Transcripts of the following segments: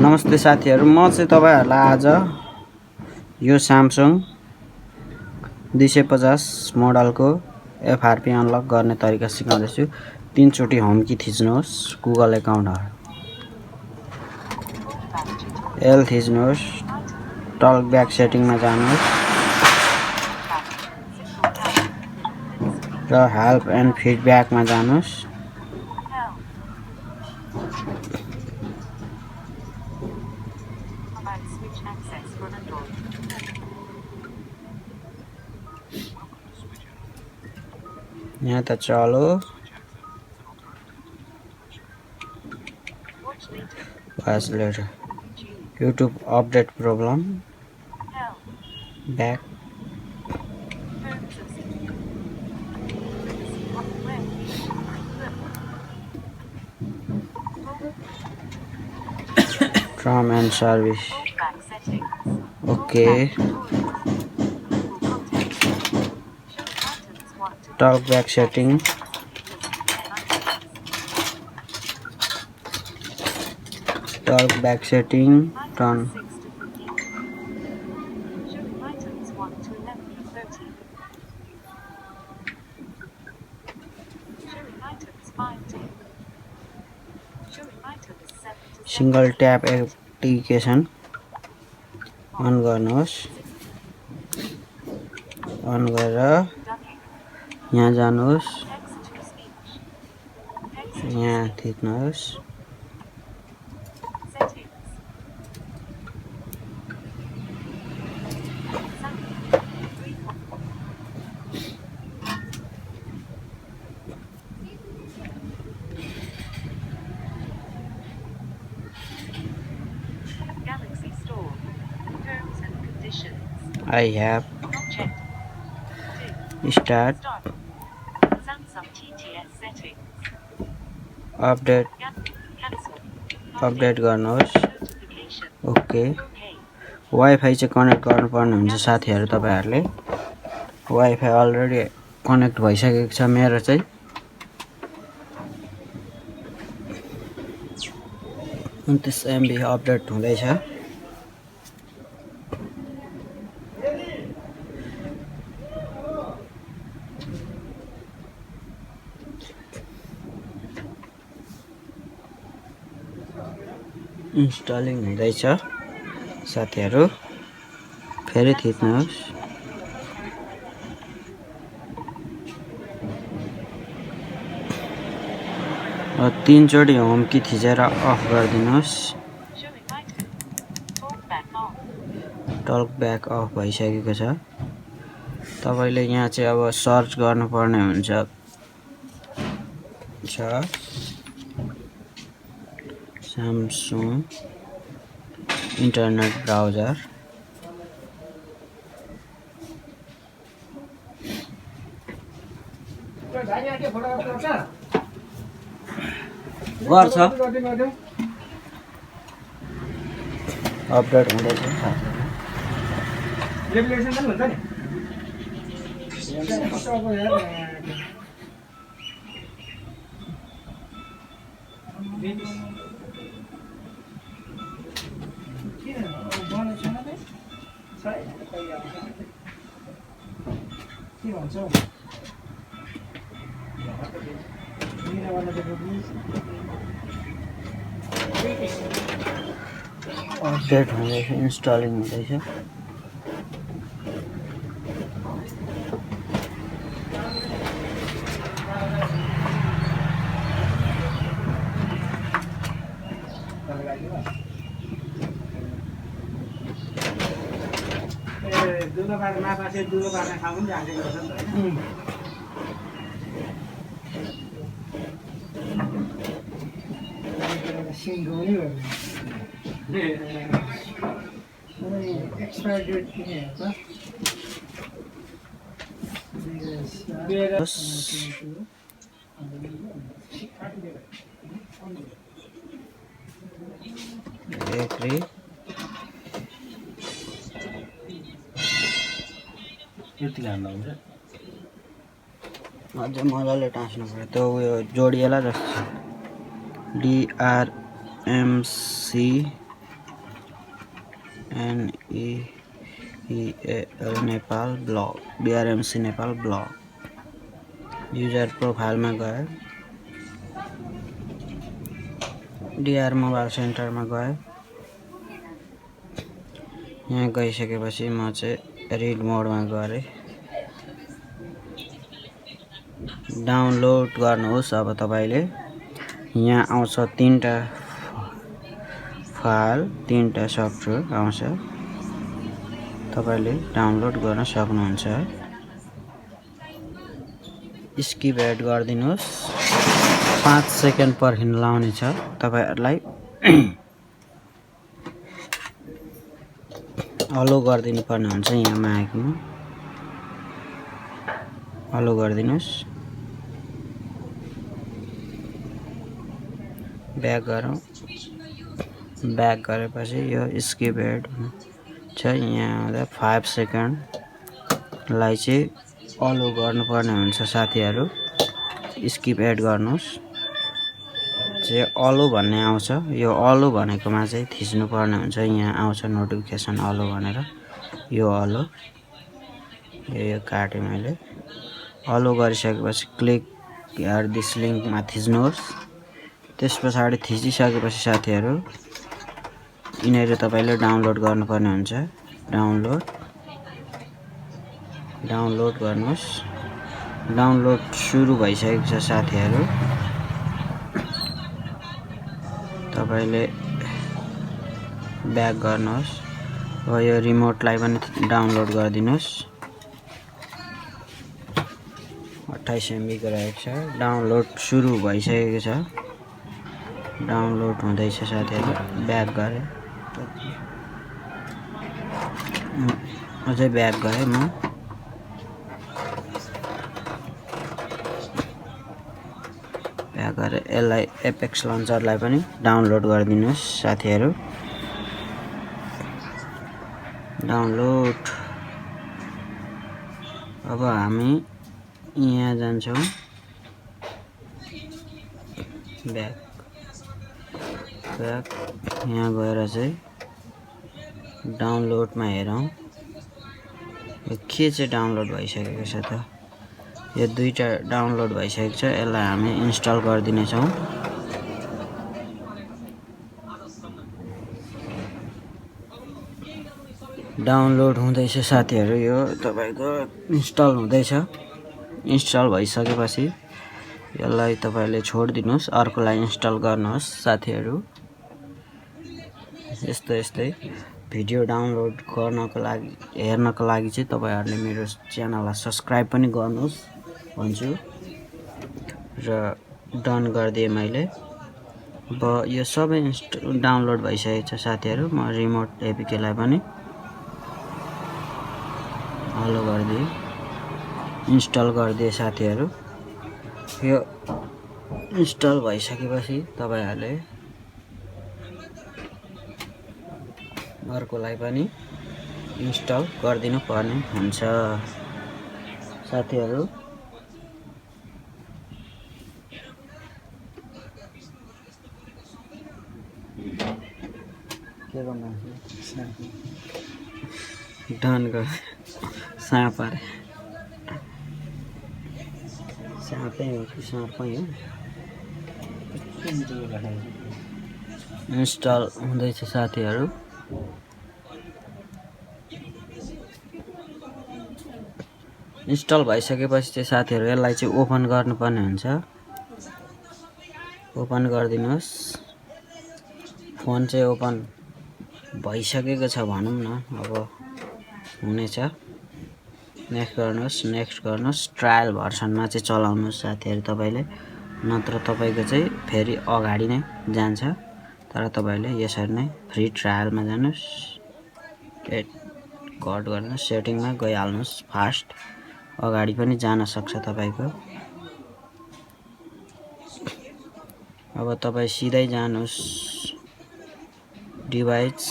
नमस्ते साथीहरु, म चाहिँ तपाईहरुलाई आज यो स्यामसङ 250 मोडलको FRP अनलक गर्ने तरिका सिकाउँदै छु। 3 चोटी होम की थिच्नुहोस्, गुगल अकाउन्ट L थिच्नुहोस्, टल्क ब्याक सेटिङमा जानुहोस् र हेल्प एन्ड फिडब्याकमा जानुहोस्। यहाँ त चलो watch later YouTube update problem back term and service okay talk back setting talk back setting turn single tap application on गर्नुहोस् अन गरेर यहाँ जानुहोस् यहाँ थिच्नुहोस् I have start update गर्नुहोस् ओके वाइफाई चाहिँ कनेक्ट गर्नुपर्ने हुन्छ साथीहरु तपाईहरुले वाइफाई अलरेडी कनेक्ट भइसकेको छ मेरो चाहिँ 29 MB अपडेट हुँदैछ इन्स्टलिङ हुँदैछ साथीहरु फेरि थिच्नुहोस् र 3 चोटी होम की थिचेर अफ गरिदिनुहोस् टल्क ब्याक अफ भइसकेको छ तपाईले यहाँ चाहिँ अब सर्च गर्नुपर्ने हुन्छ Samsung internet browser गर्छ अपडेट हुँदैछ रेगुलेसन पनि हुन्छ नि अपडेट हुँदैछ इन्स्टलिङ हुँदैछ दुलो बार मापासे दुलो बार खाऊ पनि जान्छ नि त सिंगो नि एक्सपायर डेट किन हेर्छ एग्री यति हाल्नु हुन्छ अझ मजाले टाँस्नु पर्यो त्यो उयो जोडिएला जस्तो छ D.R.M.C NEPAL Nepal blog DRMC Nepal blog user प्रोफाइलमा गए DR मोबाइल सेन्टरमा गए यहाँ गइसकेपछि म चाहिँ रिड मोडमा गरे डाउनलोड गर्नुहोस्। अब तपाईले यहाँ आउँछ तीनटा फाइल तीनटा सफ्टवेयर आउँछ तपाईले डाउनलोड गर्न सक्नुहुन्छ। स्किप एड गरिदिनुहोस् 5 सेकेन्ड पर्खिन लाउने छ तपाईहरुलाई अलो गरिदिनु पर्ने हुन्छ यहाँ मागमा अलो गरिदिनुहोस् ब्याक गरौँ ब्याक गरेपछि यो स्किप एड छ यहाँ आउँदा 5 सेकेन्ड लाई चाहिँ अलो गर्नुपर्ने हुन्छ साथीहरु स्किप एड गर्नुहोस् चाहिँ अलो भन्ने आउँछ यो अलो भनेकोमा चाहिँ थिच्नु पर्ने हुन्छ यहाँ आउँछ नोटिफिकेसन अलो भनेर यो अलो यो काटे मैले अलो गरिसकेपछि क्लिक हियर दिस लिंकमा थिच्नुहोस् त्यसपछि थिचिसकेपछि साथीहरु यिनीहरु तपाईले डाउनलोड गर्नुपर्ने हुन्छ डाउनलोड गर्नुहोस् डाउनलोड सुरु भइसकेको छ साथीहरु तपाईले ब्याक गर्नुहोस् अब यो रिमोटलाई पनि डाउनलोड गरिदिनुहोस् 28 MB को रहेको छ डाउनलोड सुरु भइसकेको छ डाउनलोड हुँदैछ साथीहरु ब्याक गरे अझै ब्याक गए म ब्याक गरे यसलाई एपेक्स लन्चरलाई पनि डाउनलोड गरिदिनुहोस् साथीहरु डाउनलोड अब हामी यहाँ जान्छौं ब्याक यहाँ गएर चाहिँ डाउनलोडमा हेरौं यो के चाहिँ डाउनलोड भइसकेको छ त यो दुईटा डाउनलोड भइसकेको छ यसलाई हामी इन्स्टल गरिदिने छौं डाउनलोड हुँदैछ साथीहरु यो तपाईको इन्स्टल हुँदैछ इन्स्टल भइसकेपछि यसलाई तपाईले छोड्दिनुस् अर्कोलाई इन्स्टल गर्नुहोस् साथीहरु यस्तै भिडियो डाउनलोड गर्नको लागि हेर्नको लागि चाहिँ तपाईहरुले मेरो च्यानललाई सब्स्क्राइब पनि गर्नुहोस् भन्छु र डन गर्दिए मैले अब यो सबै डाउनलोड भइसकेको छ साथीहरु म रिमोट एपीके लाई पनि हलो गर्दिए इन्स्टल गर्दिए साथीहरु यो इन्स्टल भइसकेपछि तपाईहरुले अर्कोलाई पनि इन्स्टल गरिदिनु पर्ने हुन्छ साथीहरु के गर्नु डन गर साँप अरे साँपै हो कि साँपै हो इन्स्टल हुँदैछ साथीहरु इन्स्टल भइसकेपछि चाहिँ साथीहरु यसलाई चाहिँ ओपन गर्नुपर्ने हुन्छ ओपन गरिदिनुस् फोन चाहिँ ओपन भइसकेको छ भनौं न अब हुनेछ नेक्स्ट गर्नुस् ट्रायल भर्सनमा चाहिँ चलाउनुस् साथीहरु तपाईले नत्र तपाईको चाहिँ फेरि अगाडि नै जान्छ तर तपाईले यसरी नै फ्री ट्रायलमा जानुस् कट गर्नुस् सेटिङमा गइहाल्नुस् फास्ट अगाडि पनि जान सक्छ तपाईको अब तपाई सिधै जानुस् डिभाइस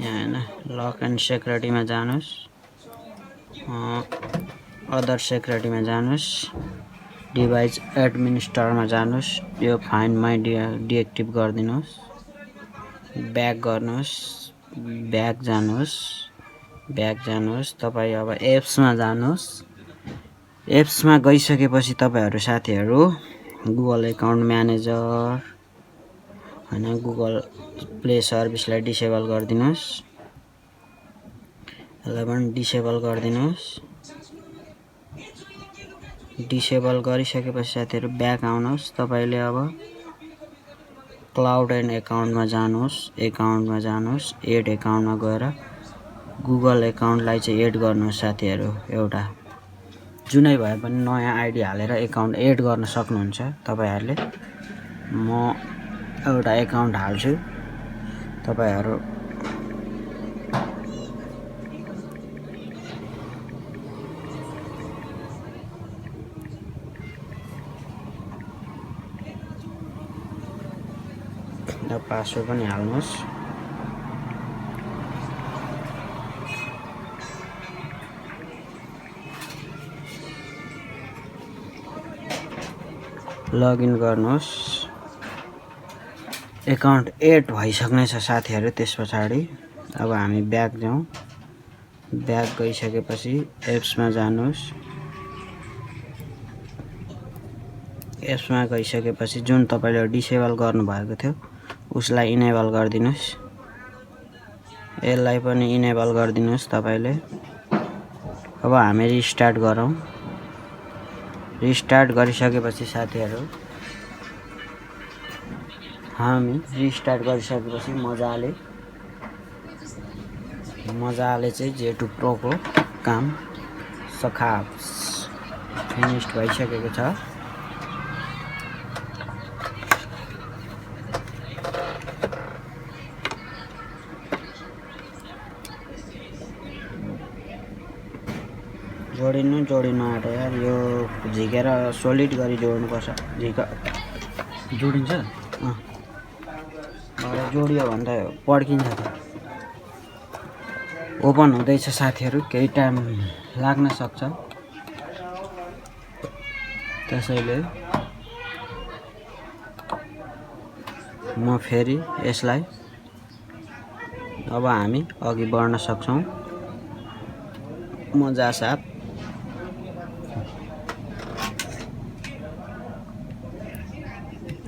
यहाँ हैन लक एन्ड सेक्युरिटीमा जानुस् अदर सेक्युरिटीमा जानुस् डिभाइस एडमिनिस्टरमा जानुस् यो फाइन्ड माइ डिएक्टिभ गर्दिनुस् ब्याक गर्नुहोस्, ब्याक जानुहोस् तपाईँ अब एप्समा जानुहोस्। एप्समा गइसकेपछि तपाईहरु साथीहरु गुगल एकाउन्ट म्यानेजर हैन गुगल प्ले सर्भिसलाई डिसेबल गरिदिनुस्। यसलाई पनि डिसेबल गरिदिनुस्। डिसेबल गरिसकेपछि साथीहरु ब्याक आउनुहोस्। तपाईले अब क्लाउड एन्ड एकाउन्टमा जानुहोस्, एड एकाउन्टमा गएर गुगल एकाउन्टलाई चाहिँ एड गर्नुहोस् साथीहरु। एउटा जुनै भए पनि नयाँ आइडी हालेर एकाउन्ट एड गर्न सक्नुहुन्छ तपाईहरुले। म एउटा एकाउन्ट हाल्छु। तपाईहरु पासवर्ड पनि हाल्नुहोस्। लगइन गर्नुहोस्। एकाउन्ट एड भइसक्ने छ साथीहरु। त्यसपछि अब हामी ब्याक जाउँ। ब्याक गइसकेपछि एप्समा जानुहोस्। एप्समा गइसकेपछि जुन तपाईले डिसेबल गर्नु भएको थियो उसलाई इनेबल गरिदिनुस्। यसलाई पनि इनेबल गरिदिनुस् तपाईले। अब हामी रिस्टार्ट गरौँ। रिस्टार्ट गरिसकेपछि साथीहरु हामी रिस्टार्ट गरिसकेपछि मजाले चाहिँ J2 Pro को काम सखाप्स फिनिश भइसकेको छ। जोडिनु आँट्यो यार। यो झिकेर सोलिड गरी जोड्नु पर्छ। जोडिन्छ जोडियो भन्दा पड्किन्छ त। ओपन हुँदैछ साथीहरु। केही टाइम लाग्न सक्छ। त्यसैले म फेरि यसलाई अब हामी अघि बढ्न सक्छौं मजा साथ।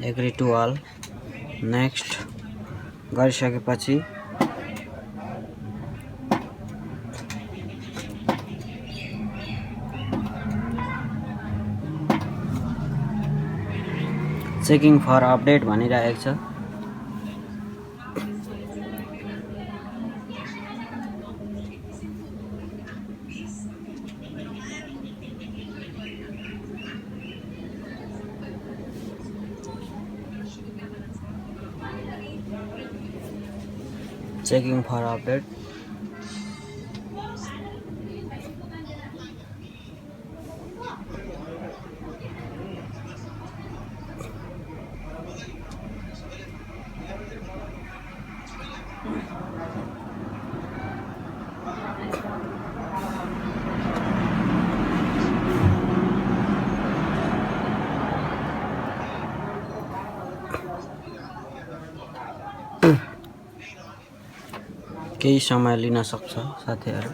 एग्री टु अल नेक्स्ट गरिसकेपछि चेकिङ फर अपडेट भनिरहेको छ। Checking for update. केही समय लिन सक्छ साथीहरु।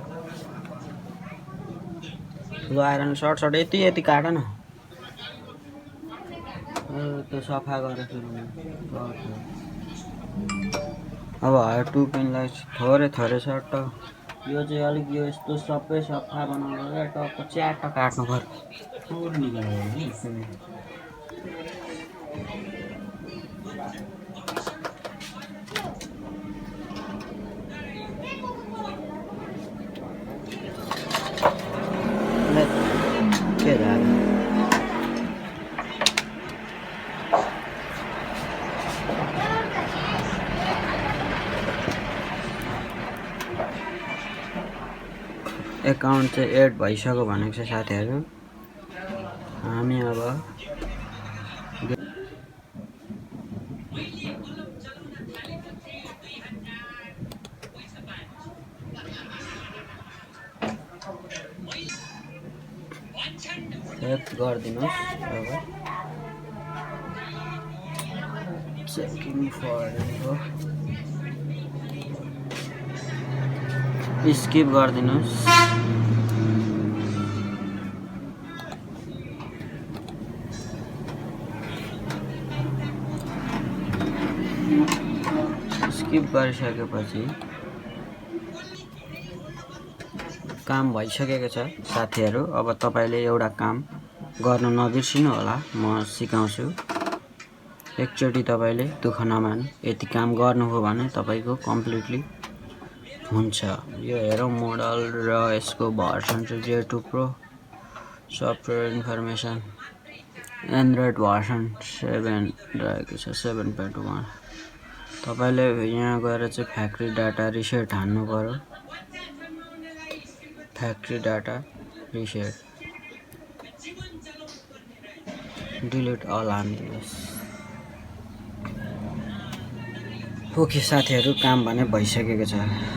ठुलो आइरन सर्ट यति काट न। त्यो सफा गरेर अब टु पिनलाई थोरै सर्ट। यो चाहिँ अलिक यो यस्तो सबै सफा बनाउनलाई टक्क च्याट्ट काट्नु पर्छ। टुर निकाल्नु नि। के दादा एकाउन्ट चाहिँ एड भइसक्यो भनेको छ साथीहरु। हामी अब सेभ गरिदिनुस्। अब चेकिङ फर स्किप गरिदिनुस्। स्किप गरिसकेपछि काम भइसकेको छ साथीहरू। अब तपाईले एउटा काम गर्न नबिर्सिनु होला, म सिकाउँछु। एकचोटि तपाईले दुःख नमान्नु, यति काम गर्नुभयो भने तपाईको कम्प्लिटली हुन्छ। यो हेरौँ मोडल र यसको भर्सन चाहिँ J2 Pro, software information Android version 7 रहेको छ, 7.1। तपाईले यहाँ गएर चाहिँ फ्याक्ट्री डाटा रिसेट हान्नु पर्यो। Factory data reset delete all हान्दिनुहोस्। ओके साथीहरू, काम भने भइसकेको छ।